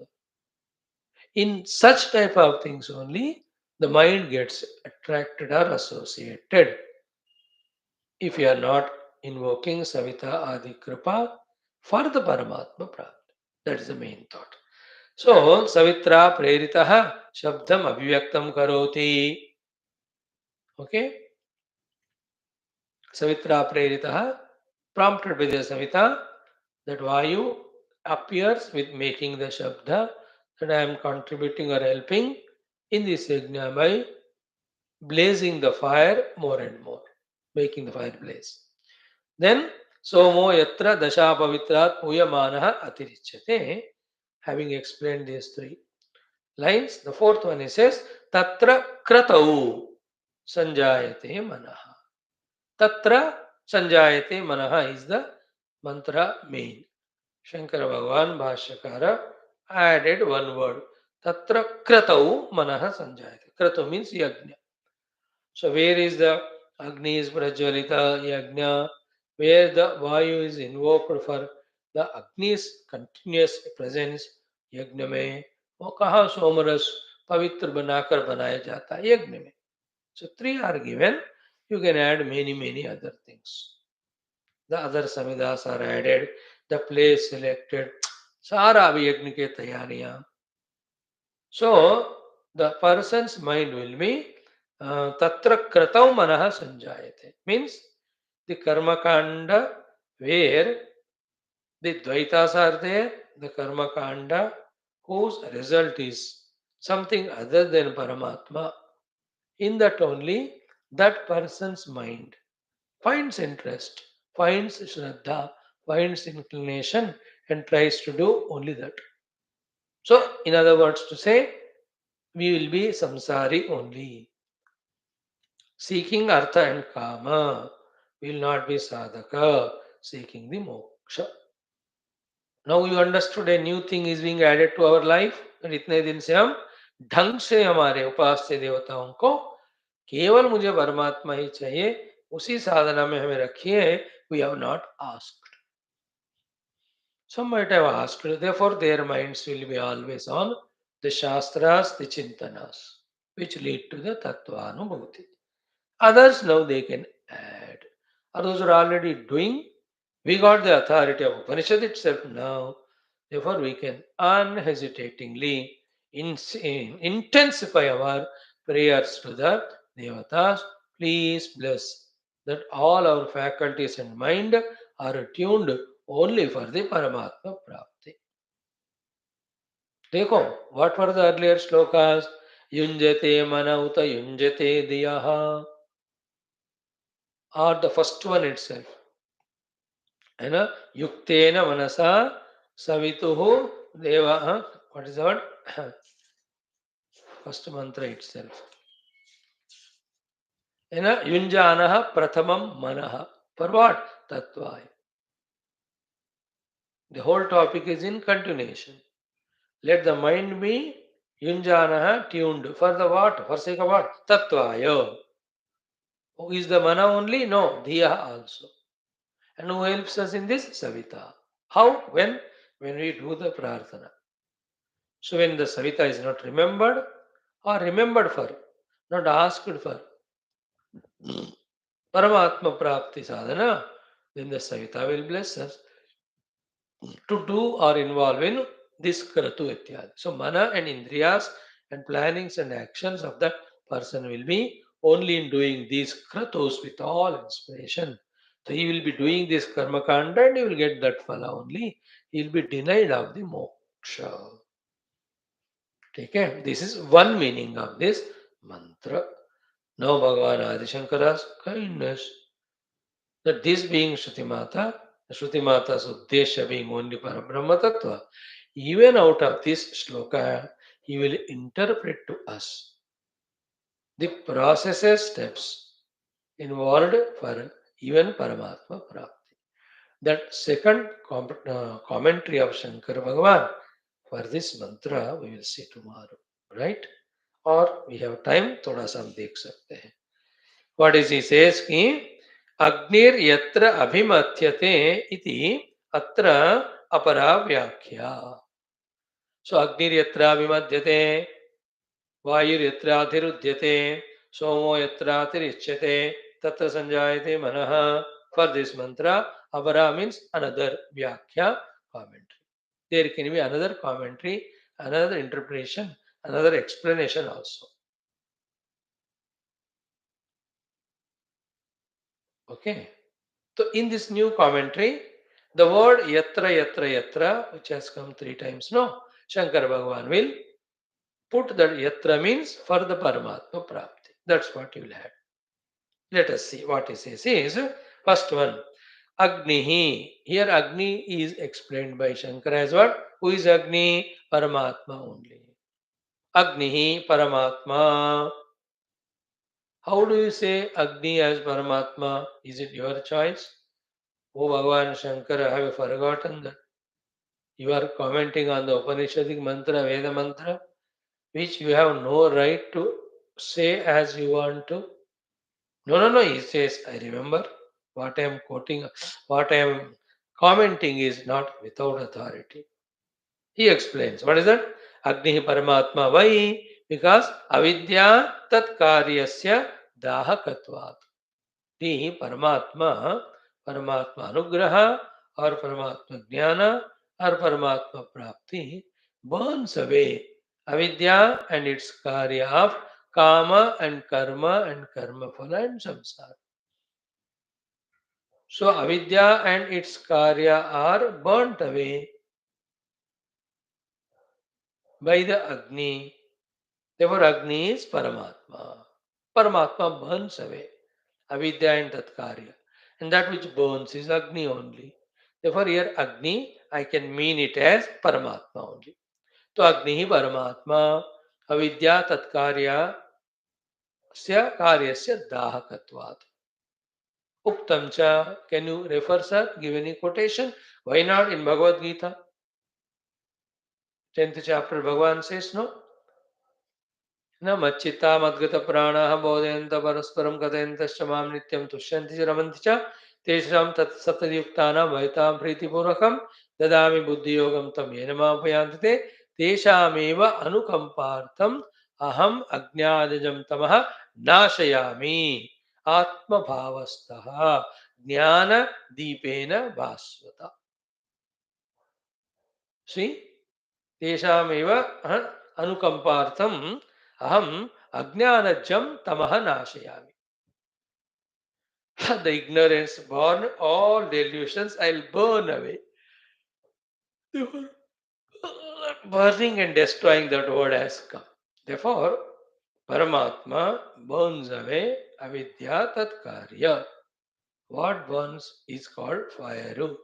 In such type of things only, the mind gets attracted or associated. If you are not invoking Savitha Adi Kripa for the Paramatma Prapti. That is the main thought. So, Savitra Preritaha Shabdam Abhyaktam Karoti. Okay? Savitra Preritaha, prompted by the Savita, that Vayu appears with making the Shabda, that I am contributing or helping in this yajna by blazing the fire more and more, making the fire blaze. Then, Somo Yatra Dasha Pavitrat Puyamanaha Atirichyate. Having explained these three lines, the fourth one, he says, Tatra Kratau Sanjayate Manaha. Tatra Sanjayate Manaha is the mantra main. Shankara Bhagavan Bhashyakara added one word. Tatra Kratau Manaha Sanjayate. Kratau means yajna. So where is the Agni is Prajwalita yajna, where the Vayu is invoked for the Agni's continuous presence यज्ञ में, वो कहाँ सोमरस पवित्र बनाकर बनाया जाता है यज्ञ में. So three are given. You can add many other things. The other samidas are added. The place selected. सारा अभी यज्ञ के तैयारियां. So the person's mind will be tatra kratau manah sanjayate. Means the karma kanda where the dvaitas are there, the karma kanda whose result is something other than Paramatma. In that only that person's mind finds interest, finds shraddha, finds inclination, and tries to do only that. So, in other words, to say, we will be samsari only. Seeking artha and kama will not be sadhaka, seeking the moksha. Now you understood a new thing is being added to our life. और इतने दिन से हम ढंग से हमारे उपास्य देवताओं को केवल मुझे परमात्मा ही चाहिए उसी साधना में हमें रखिए. We have not asked. Some might have asked. Therefore, their minds will be always on the shastras, the chintanas, which lead to the tattvanubhuti. Others now they can add. Others are already doing. We got the authority of Upanishad itself now. Therefore, we can unhesitatingly intensify our prayers to the Devatas. Please bless that all our faculties and mind are tuned only for the Paramatma Prapti. देखो, what were the earlier shlokas? Yunjate manauta yunjate diyaha. Or the first one itself. है ना? युक्तेन मनसा सवितुः देवा. What is the word? First mantra itself. है ना? युञ्जानः प्रथमं मनः. For what? Tattvaya. The whole topic is in continuation. Let the mind be yunjanaha tuned. For the what? For sake of what? Tattvaya. Who is the mana only? No, Dhiya also. And who helps us in this? Savita. How? When? When we do the prarthana. So when the Savita is not remembered or remembered for, not asked for, Paramatma Prapti Sadhana, then the Savita will bless us to do or involve in this Kratu Ityadi. So Mana and Indriyas and plannings and actions of that person will be only in doing these Kratos with all inspiration. So he will be doing this Karma Kanda and he will get that Phala only. He will be denied of the moksha. Okay? This is one meaning of this mantra. Now Bhagavan Adi Shankara's kindness. That this being Shruti Mata's Uddesha being only Parabrahma Tattva, even out of this shloka, he will interpret to us the processes, steps involved for even Paramatma Prapti. That second commentary of Shankar Bhagavan for this mantra we will see tomorrow, right? Or we have time, thoda sa हम देख सकते हैं. What is he says कि अग्निर यत्र अभिमथ्यते इति अत्र अपरा व्याख्या. So अग्निर यत्र अभिमथ्यते, वायुर यत्र अधिरुध्यते, सोमो यत्र अतिरिच्यते, तत्र संजायते मनः. For this mantra, apara means another व्याख्या, commentary. There can be another commentary, another interpretation, another explanation also. Okay. So in this new commentary, the word yatra yatra yatra, which has come 3 times, no, Shankar Bhagavan will put that yatra means for the Paramatma Prapti. That's what you will have. Let us see what he says. Is first one, Agnihi. Here Agni is explained by Shankara as what? Who is Agni? Paramatma only. Agnihi Paramatma. How do you say Agni as Paramatma? Is it your choice? Oh Bhagavan Shankara, have you forgotten that? You are commenting on the Upanishadic mantra, Veda mantra, which you have no right to say as you want to. No, no, no. He says, I remember what I am quoting, what I am commenting is not without authority. He explains, what is that? Agni Paramatma. Why? Because avidya tat karyasya dahakatvat. The Paramatma, Paramatma Anugraha or Paramatma Jnana or Paramatma Prapti burns away avidya and its karya of kama and karma phala and samsara. So avidya and its karya are burnt away by the Agni. Therefore Agni is Paramatma. Paramatma burns away avidya and tatkarya. And that which burns is Agni only. Therefore, here Agni, I can mean it as Paramatma only. So Agni Paramatma, avidya tatkarya sya karyasya dahakatvat. Uktam cha, can you refer, sir? Give any quotation? Why not in Bhagavad Gita? 10th chapter, Bhagavan says, no? न मच्चित्ता मद्गत प्राणाः बोधयन्त परस्परं कथयन्तश्च मां नित्यं तुष्यन्ति च रमन्ति च तेषां तत् सततयुक्तानां भयतां प्रीतिपूर्वकं ददामि बुद्धियोगं तं येन मामुपयान्ति ते तेषामेव अनुकम्पार्थम् अहम् अज्ञानजं तमः नाशयामि आत्मभावस्थः ज्ञानदीपेन भास्वता. See, Teshameva anukampartham aham ajnanajam tamaha nashayami. The ignorance born, all delusions I'll burn away. Therefore, burning and destroying that word has come. Therefore, Paramatma burns away avidya tat karya. What burns is called fire.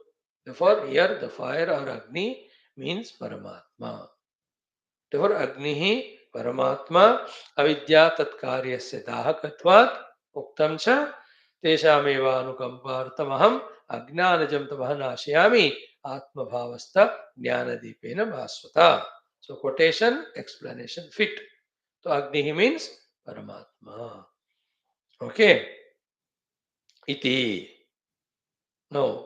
Therefore, here the fire or Agni means Paramatma. Therefore, Agnihi Paramatma avidya tat karyasya dahakatvat uktam cha teshameva anukampartamaham ajnanajam tamah nashayami atma bhavasta jnanadipena bhaswata. So, quotation, explanation, fit. So, Agnihi means Paramatma. Okay. Iti. Now,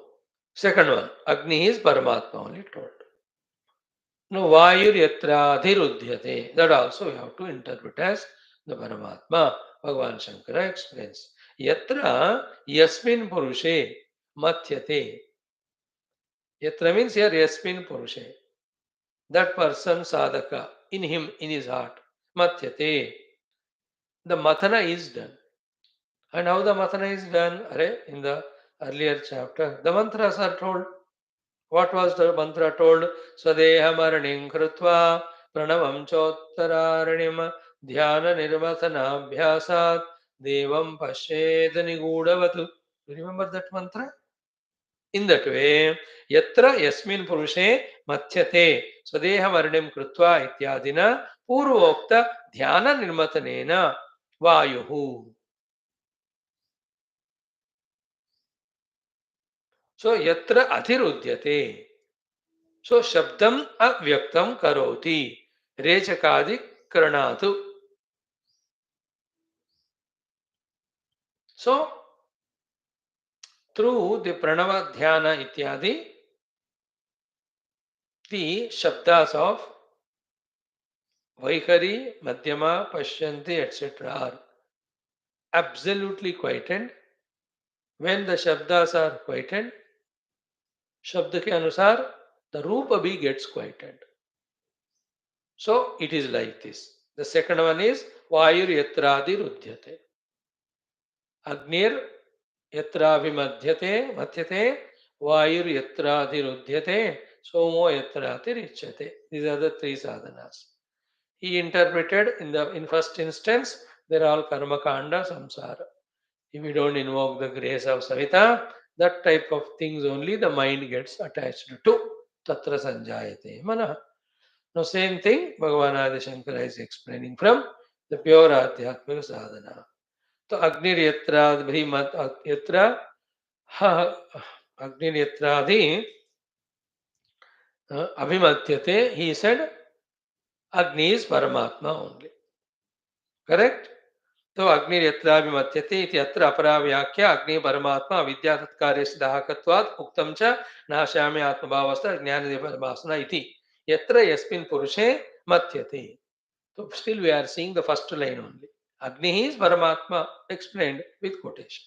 second one, Agni is Paramatma only told. Now, Vayur Yatra Adhirudhyate, that also we have to interpret as the Paramatma. Bhagavan Shankara explains. Yatra Yasmin Purushe Mathyate. Yatra means here Yasmin Purushe. That person sadhaka, in him, in his heart. Mathyate. The Mathana is done. And how the Mathana is done? In the earlier chapter, the mantras are told. What was the mantra told? Swadeha Maraniം Krutva Pranavam Chottararanим Dhyana Nirvatana Bhyasat Devam Pashed Nigudavatu. You remember that mantra? In that way, Yatra Yasmin Purushe Mathyate Swadeha Maraniം Krutva Ityadina Purvokta Dhyana Nirmatanena Vayuhu. So, Yatra Adhirudyate. So, Shabdam Avyaktam Karoti. Rechakadi Karanatu. So, through the Pranava Dhyana Ityadi, the Shabdas of Vaikari, Madhyama, Pashyanti, etc. are absolutely quietened. When the Shabdas are quietened, Shabda ke anusar, the Rupa bhi gets quietened. So, it is like this. The second one is Vayur Yatradi Rudhyate. Agnir Yatravimadhyate, Mathyate, Vayur Yatradirudhyate, Somo Yatratirichyate. These are the three sadhanas. He interpreted in first instance, they're all karma kanda samsara. If you don't invoke the grace of Savitha, that type of things only the mind gets attached to. Tatra sanjayate manah. Now same thing, Bhagavan Adi Shankara is explaining from the pure Adhyatmika sadhana. तो अग्निर्यत्राभिमत यत्र अग्निर्यत्राधि अभिमत्यते he said Agni is Paramatma only. Correct? तो अग्निर्यत्राभिमत्यते इति अत्र अपरा व्याख्या अग्नि परमात्मा विद्या तत्कार्यस्य दाहकत्वात् उक्तं च नाशामि आत्मभावस्था ज्ञानदेवभासना इति यत्र यस्मिन् पुरुषे मत्यते. So still we are seeing the first line only. Agni is Paramatma explained with quotation.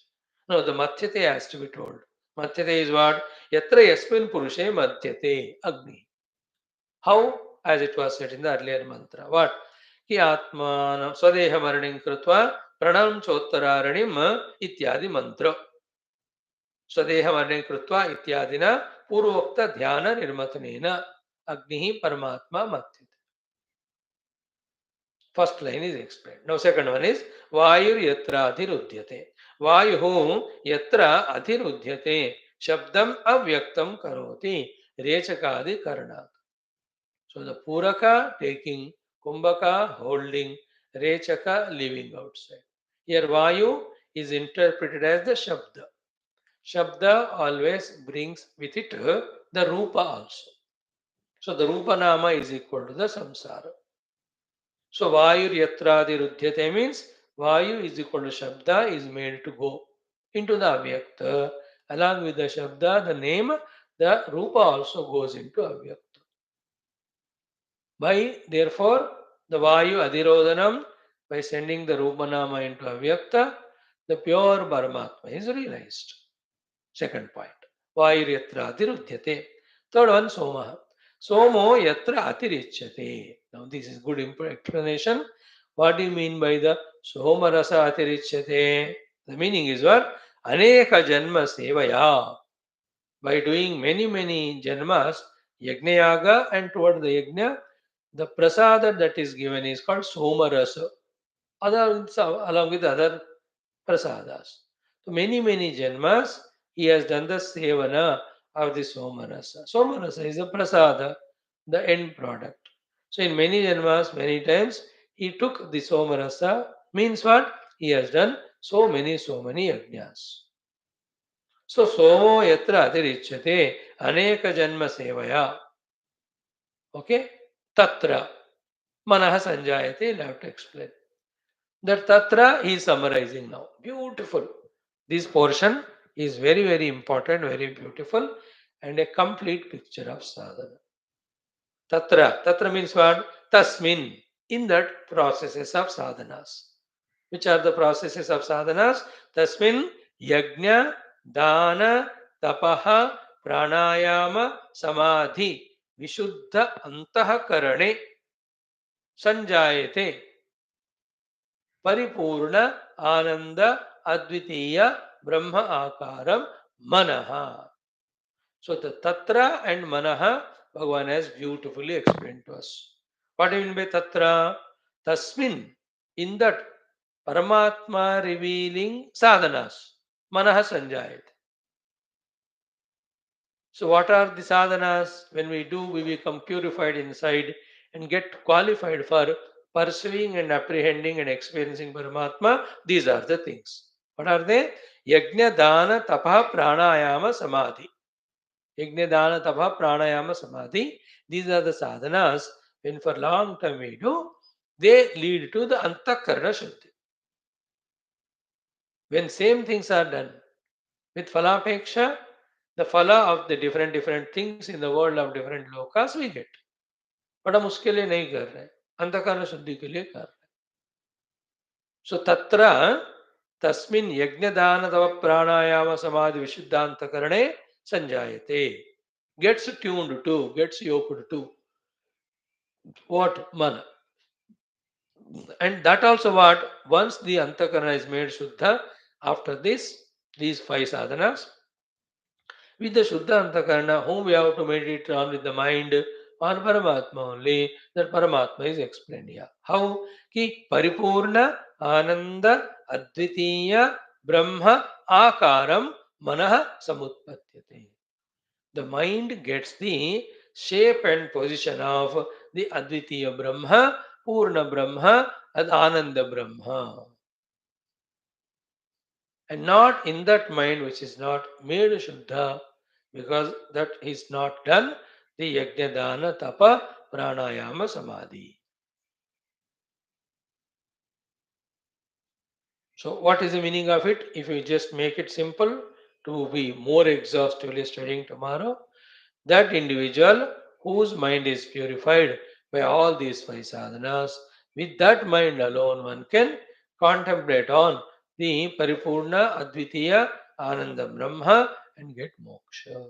No, the Mathyate has to be told. Mathyate is what? Yatra Yasmin Purushe Mathyate Agni. How? As it was said in the earlier mantra. What? Ki Atmanam Swadeha Maranim Krutva Pranam Chottaranim Ityadi Mantra. Swadeha Maranim Krutva Ityadina Purvokta Dhyana Nirmatanena Agni Paramatma Mathyate. First line is explained. Now second one is Vayur Yatra Adhirudhyate. Vayuhu Yatra Adhirudhyate. Shabdam Avyaktam Karoti. Rechakadi Karanat. So the Puraka taking, Kumbhaka holding, Rechaka leaving outside. Here Vayu is interpreted as the Shabda. Shabda always brings with it the Rupa also. So the Rupa Nama is equal to the Samsara. So Vayu Yatradi Rudhyate means Vayu is equal to Shabda is made to go into the Avyakta. Along with the Shabda, the name, the Rupa also goes into Avyakta. By therefore, the Vayu Adhirodhanam, by sending the Rupa Nama into Avyakta, the pure Paramatma is realized. Second point. Vayu Yatradi Rudhyate. Third one, Somaha. Somo yatra atirichyate. Now this is good explanation. What do you mean by the Soma rasa atirichyate? The meaning is what? Aneka janma sevaya. By doing many janmas, yajna yaga, and toward the yajna, the prasada that is given is called Soma rasa. Along with other prasadas. So many janmas, he has done the sevana of the Somarasa. Somarasa is a prasada, the end product. So in many janmas, many times, he took the Somarasa, means what? He has done so many yajnas. So Somo yatra atirichyate aneka janma sevaya. Okay? Tatra manaha sanjayate, you'll have to explain. That Tatra he is summarizing now. Beautiful. This portion is very important, very beautiful, and a complete picture of sadhana. Tatra means what? Tasmin. In that processes of sadhanas. Which are the processes of sadhanas? Tasmin yajna, dana, tapaha, pranayama, samadhi, vishuddha antahakarane sanjayate परिपूर्ण आनंद अद्वितीय ब्रह्म आकारम Manha. So the tatra and manaha, Bhagavan has beautifully explained to us. What do you mean by tatra? Tasmin, in that Paramatma revealing sadhanas, manaha sanjayat. So what are the sadhanas? When we do, we become purified inside and get qualified for pursuing and apprehending and experiencing Paramatma. These are the things. What are they? Yajna, dana, tapa, pranayama, samadhi. Yajna, dana, tapa, pranayama, samadhi. These are the sadhanas. When for long time we do, they lead to the antakarana shuddhi. When same things are done with phalapeksha, the phala of the different things in the world of different lokas we get. But हम उसके लिए नहीं कर रहे, अंधकरण शुद्धि के लिए कर रहे. सो तत्र तस्मिन् यज्ञदान तव प्राणायाम समाधि विशुद्धांतकरणे संजायते. Gets tuned to, gets yoked to what mana. And that also what, once the antakarana is made shuddha, after this, these five sadhanas, with the Shuddha Antakarana, whom we have to meditate on with the mind on Paramatma only, that Paramatma is explained here. How? Ki Paripurna Ananda Advitiya Brahma Akaram Manaha Samutpatyate. The mind gets the shape and position of the Advitiya Brahma, Purna Brahma, and Ananda Brahma. And not in that mind which is not made Shuddha, because that is not done the yajna dana tapa pranayama samadhi. So what is the meaning of it? If you just make it simple to be more exhaustively studying tomorrow, that individual whose mind is purified by all these five sadhanas, with that mind alone one can contemplate on the Paripurna Advitiya Ananda Brahma and get moksha.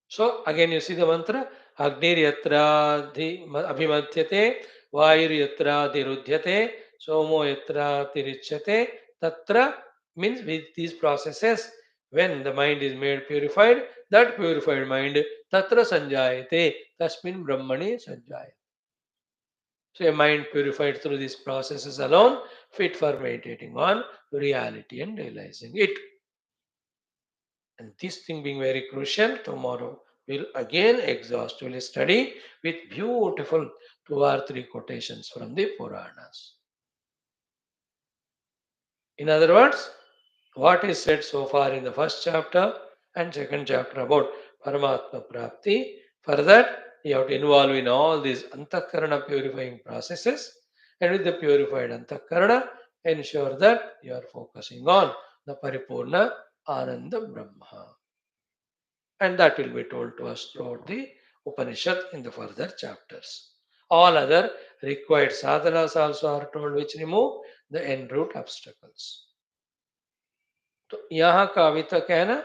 So again you see the mantra Agnir yatra abhimadhyate, Vayur yatra dirudhyate, Somo yatra tirichyate. Tatra means with these processes, when the mind is made purified, that purified mind tatra sanjayate, tasmin brahmani sanjayate. So a mind purified through these processes alone, fit for meditating on reality and realizing it. And this thing being very crucial, tomorrow we'll again exhaustively study with beautiful 2 or 3 quotations from the Puranas. In other words, what is said so far in the first chapter and second chapter about Paramatma Prapti, for that you have to involve in all these Antakarana purifying processes, and with the purified Antakarana, ensure that you are focusing on the Paripurna Ananda Brahma. And that will be told to us throughout the Upanishad in the further chapters. All other required sadhanas also are told which remove the en route obstacles. तो यहाँ का अभी तक है ना